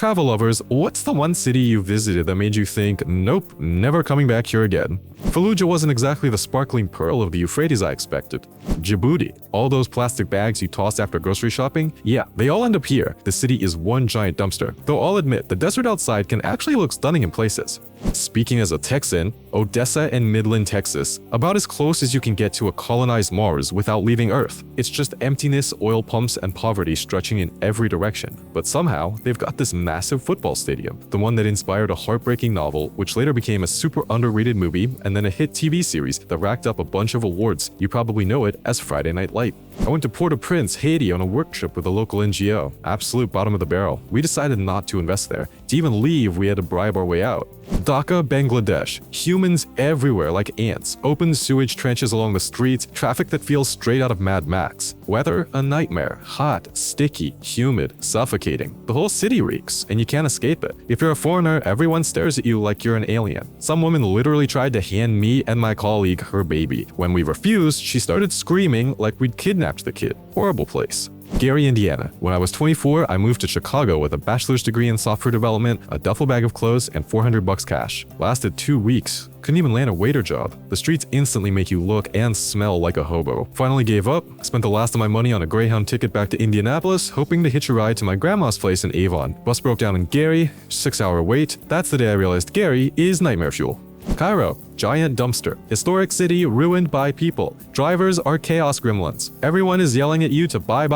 Travel lovers, what's the one city you visited that made you think, nope, never coming back here again? Fallujah wasn't exactly the sparkling pearl of the Euphrates I expected. Djibouti, all those plastic bags you toss after grocery shopping, yeah, they all end up here. The city is one giant dumpster, though I'll admit the desert outside can actually look stunning in places. Speaking as a Texan, Odessa and Midland, Texas, about as close as you can get to a colonized Mars without leaving Earth. It's just emptiness, oil pumps, and poverty stretching in every direction. But somehow, they've got this massive football stadium, the one that inspired a heartbreaking novel, which later became a super underrated movie, and then a hit TV series that racked up a bunch of awards. You probably know it as Friday Night Light. I went to Port-au-Prince, Haiti on a work trip with a local NGO. Absolute bottom of the barrel. We decided not to invest there. To even leave, we had to bribe our way out. Dhaka, Bangladesh. Humans everywhere like ants. Open sewage trenches along the streets. Traffic that feels straight out of Mad Max. Weather, a nightmare. Hot, sticky, humid, suffocating. The whole city reeks, and you can't escape it. If you're a foreigner, everyone stares at you like you're an alien. Some woman literally tried to hand me and my colleague her baby. When we refused, she started screaming like we'd kidnapped the kid. Horrible place. Gary, Indiana. When I was 24, I moved to Chicago with a bachelor's degree in software development, a duffel bag of clothes, and $400 cash. Lasted 2 weeks. Couldn't even land a waiter job. The streets instantly make you look and smell like a hobo. Finally gave up, spent the last of my money on a Greyhound ticket back to Indianapolis, hoping to hitch a ride to my grandma's place in Avon. Bus broke down in Gary, 6-hour wait. That's the day I realized Gary is nightmare fuel. Cairo, giant dumpster. Historic city ruined by people. Drivers are chaos gremlins. Everyone is yelling at you to buy.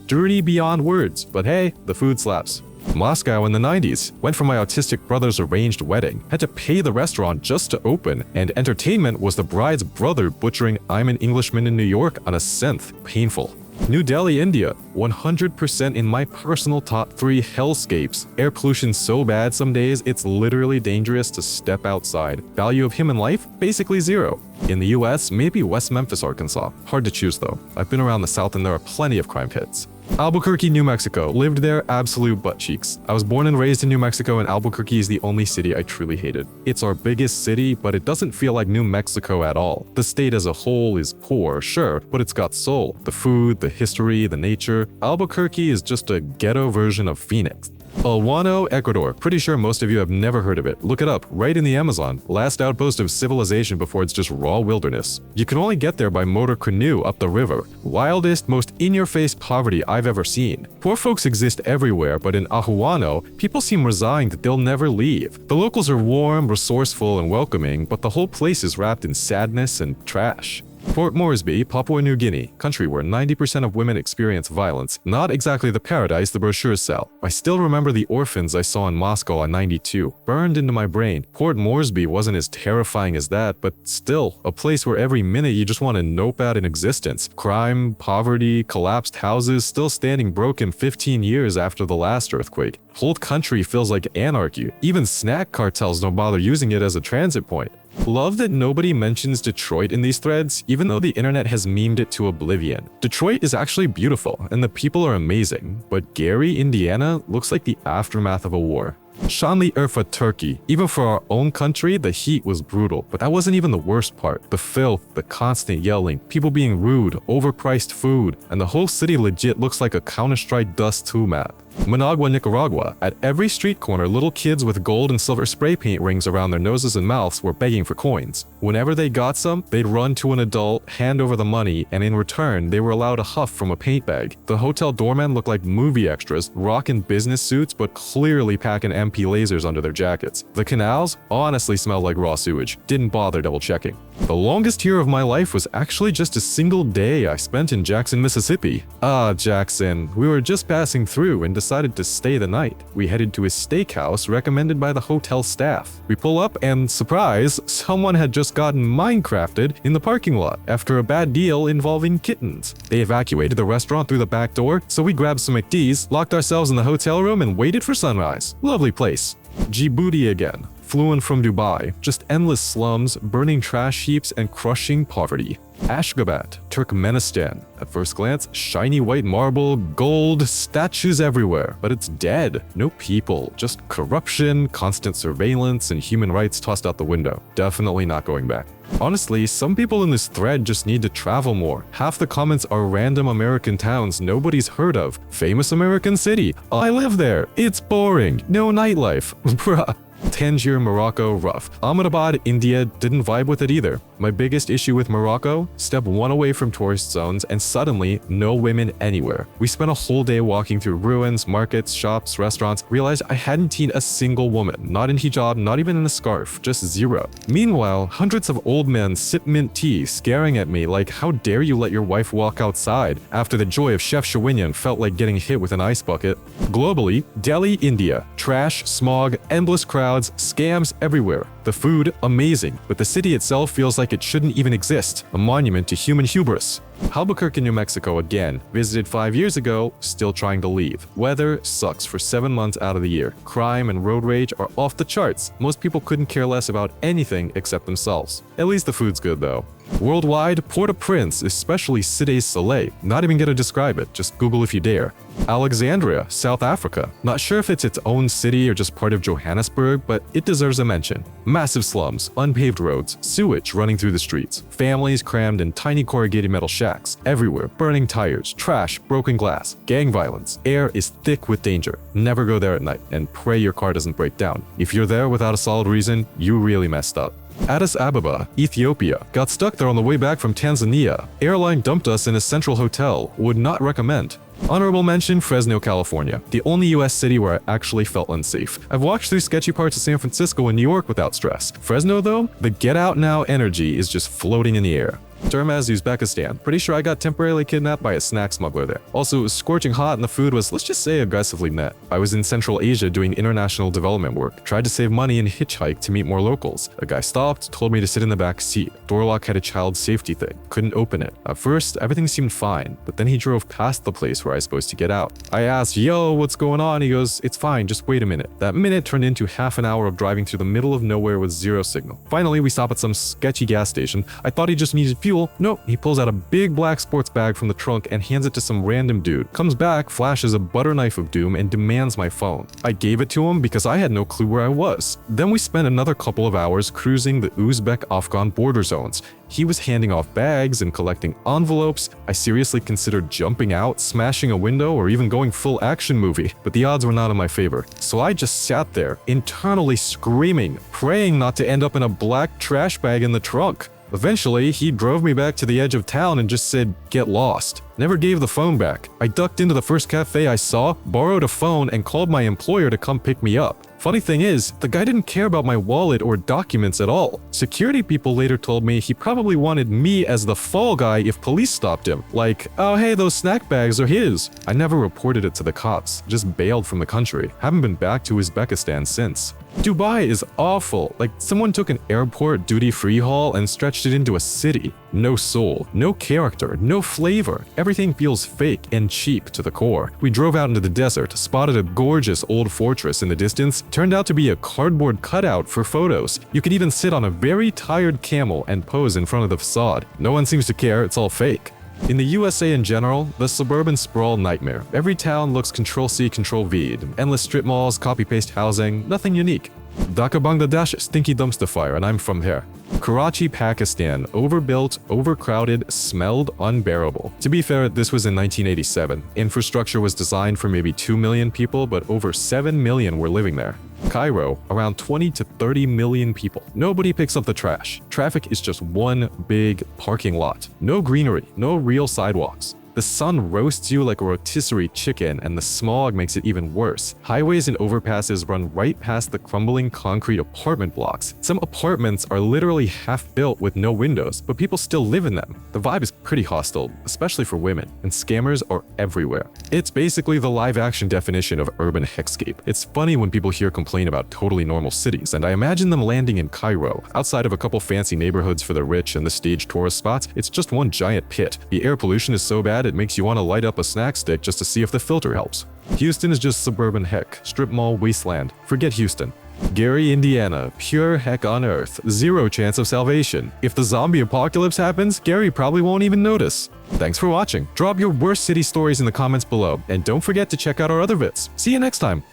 Dirty beyond words, but hey, the food slaps. Moscow in the 90s. Went for my autistic brother's arranged wedding. Had to pay the restaurant just to open, and entertainment was the bride's brother butchering I'm an Englishman in New York on a synth. Painful. New Delhi, India. 100% in my personal top 3 hellscapes. Air pollution so bad some days, it's literally dangerous to step outside. Value of human life? Basically zero. In the US, maybe West Memphis, Arkansas. Hard to choose though. I've been around the South and there are plenty of crime pits. Albuquerque, New Mexico. Lived there, absolute butt cheeks. I was born and raised in New Mexico, and Albuquerque is the only city I truly hated. It's our biggest city, but it doesn't feel like New Mexico at all. The state as a whole is poor, sure, but it's got soul. The food, the history, the nature. Albuquerque is just a ghetto version of Phoenix. Olwano, Ecuador. Pretty sure most of you have never heard of it. Look it up, right in the Amazon. Last outpost of civilization before it's just raw wilderness. You can only get there by motor canoe up the river. Wildest, most in-your-face poverty I've ever seen. Poor folks exist everywhere, but in Ahuano, people seem resigned that they'll never leave. The locals are warm, resourceful, and welcoming, but the whole place is wrapped in sadness and trash. Port Moresby, Papua New Guinea, country where 90% of women experience violence. Not exactly the paradise the brochures sell. I still remember the orphans I saw in Moscow on 92. Burned into my brain. Port Moresby wasn't as terrifying as that, but still, a place where every minute you just want to nope out in existence. Crime, poverty, collapsed houses, still standing broken 15 years after the last earthquake. Whole country feels like anarchy. Even snack cartels don't bother using it as a transit point. Love that nobody mentions Detroit in these threads, even though the internet has memed it to oblivion. Detroit is actually beautiful, and the people are amazing, but Gary, Indiana looks like the aftermath of a war. Şanlıurfa, Turkey. Even for our own country, the heat was brutal, but that wasn't even the worst part. The filth, the constant yelling, people being rude, overpriced food, and the whole city legit looks like a Counter-Strike Dust 2 map. Managua, Nicaragua. At every street corner, little kids with gold and silver spray paint rings around their noses and mouths were begging for coins. Whenever they got some, they'd run to an adult, hand over the money, and in return, they were allowed a huff from a paint bag. The hotel doormen looked like movie extras, rocking business suits, but clearly packing MP lasers under their jackets. The canals honestly smelled like raw sewage. Didn't bother double checking. The longest year of my life was actually just a single day I spent in Jackson, Mississippi. Ah, Jackson. We were just passing through and decided to stay the night. We headed to a steakhouse recommended by the hotel staff. We pull up and, surprise, someone had just gotten Minecrafted in the parking lot after a bad deal involving kittens. They evacuated the restaurant through the back door, so we grabbed some McD's, locked ourselves in the hotel room, and waited for sunrise. Lovely place. Djibouti again. flew in from Dubai. Just endless slums, burning trash heaps, and crushing poverty. Ashgabat, Turkmenistan. At first glance, shiny white marble, gold, statues everywhere, but it's dead. No people, just corruption, constant surveillance, and human rights tossed out the window. Definitely not going back. Honestly, some people in this thread just need to travel more. Half the comments are random American towns nobody's heard of. Famous American city. I live there. It's boring. No nightlife. Bruh. Tangier, Morocco, rough. Ahmedabad, India, didn't vibe with it either. My biggest issue with Morocco, step one away from tourist zones and suddenly no women anywhere. We spent a whole day walking through ruins, markets, shops, restaurants, realized I hadn't seen a single woman, not in hijab, not even in a scarf, just zero. Meanwhile, hundreds of old men sip mint tea, staring at me like, how dare you let your wife walk outside, after the joy of Chef Chawinian felt like getting hit with an ice bucket. Globally, Delhi, India, trash, smog, endless crowds, scams everywhere. The food, amazing, but the city itself feels like it shouldn't even exist, a monument to human hubris. Albuquerque, New Mexico again. Visited 5 years ago, still trying to leave. Weather sucks for 7 months out of the year. Crime and road rage are off the charts. Most people couldn't care less about anything except themselves. At least the food's good though. Worldwide, Port-au-Prince, especially Cité Soleil. Not even gonna describe it, just Google if you dare. Alexandria, South Africa. Not sure if it's its own city or just part of Johannesburg, but it deserves a mention. Massive slums, unpaved roads, sewage running through the streets, families crammed in tiny corrugated metal shacks, everywhere, burning tires, trash, broken glass, gang violence. Air is thick with danger. Never go there at night, and pray your car doesn't break down. If you're there without a solid reason, you really messed up. Addis Ababa, Ethiopia. Got stuck there on the way back from Tanzania. Airline dumped us in a central hotel. Would not recommend. Honorable mention, Fresno, California. The only US city where I actually felt unsafe. I've walked through sketchy parts of San Francisco and New York without stress. Fresno though, the get out now energy is just floating in the air. Termez, Uzbekistan. Pretty sure I got temporarily kidnapped by a snack smuggler there. Also, it was scorching hot and the food was, let's just say, aggressively net. I was in Central Asia doing international development work. Tried to save money and hitchhike to meet more locals. A guy stopped, told me to sit in the back seat. Door lock had a child safety thing. Couldn't open it. At first, everything seemed fine, but then he drove past the place where I was supposed to get out. I asked, yo, what's going on? He goes, it's fine, just wait a minute. That minute turned into half an hour of driving through the middle of nowhere with zero signal. Finally, we stop at some sketchy gas station. I thought he just needed fuel. Nope, he pulls out a big black sports bag from the trunk and hands it to some random dude. Comes back, flashes a butter knife of doom, and demands my phone. I gave it to him because I had no clue where I was. Then we spent another couple of hours cruising the Uzbek-Afghan border zones. He was handing off bags and collecting envelopes. I seriously considered jumping out, smashing a window, or even going full action movie, but the odds were not in my favor. So I just sat there, internally screaming, praying not to end up in a black trash bag in the trunk. Eventually, he drove me back to the edge of town and just said, get lost. Never gave the phone back. I ducked into the first cafe I saw, borrowed a phone, and called my employer to come pick me up. Funny thing is, the guy didn't care about my wallet or documents at all. Security people later told me he probably wanted me as the fall guy if police stopped him. Like, oh hey, those snack bags are his. I never reported it to the cops, just bailed from the country. Haven't been back to Uzbekistan since. Dubai is awful. Like, someone took an airport duty-free haul and stretched it into a city. No soul, no character, no flavor. Everything feels fake and cheap to the core. We drove out into the desert, spotted a gorgeous old fortress in the distance, turned out to be a cardboard cutout for photos. You could even sit on a very tired camel and pose in front of the facade. No one seems to care, it's all fake. In the USA in general, the suburban sprawl nightmare. Every town looks Control-C, Control-V. Endless strip malls, copy-paste housing, nothing unique. Dhaka, Bangladesh, stinky dumpster fire, and I'm from here. Karachi, Pakistan, overbuilt, overcrowded, smelled unbearable. To be fair, this was in 1987. Infrastructure was designed for maybe 2 million people, but over 7 million were living there. Cairo, around 20 to 30 million people. Nobody picks up the trash. Traffic is just one big parking lot. No greenery, no real sidewalks. The sun roasts you like a rotisserie chicken, and the smog makes it even worse. Highways and overpasses run right past the crumbling concrete apartment blocks. Some apartments are literally half built with no windows, but people still live in them. The vibe is pretty hostile, especially for women, and scammers are everywhere. It's basically the live-action definition of urban hexscape. It's funny when people hear complain about totally normal cities, and I imagine them landing in Cairo. Outside of a couple fancy neighborhoods for the rich and the staged tourist spots, it's just one giant pit. The air pollution is so bad it makes you want to light up a snack stick just to see if the filter helps. Houston is just suburban heck, strip mall wasteland. Forget Houston. Gary, Indiana, pure heck on earth, zero chance of salvation. If the zombie apocalypse happens, Gary probably won't even notice. Thanks for watching. Drop your worst city stories in the comments below, and don't forget to check out our other vids. See you next time.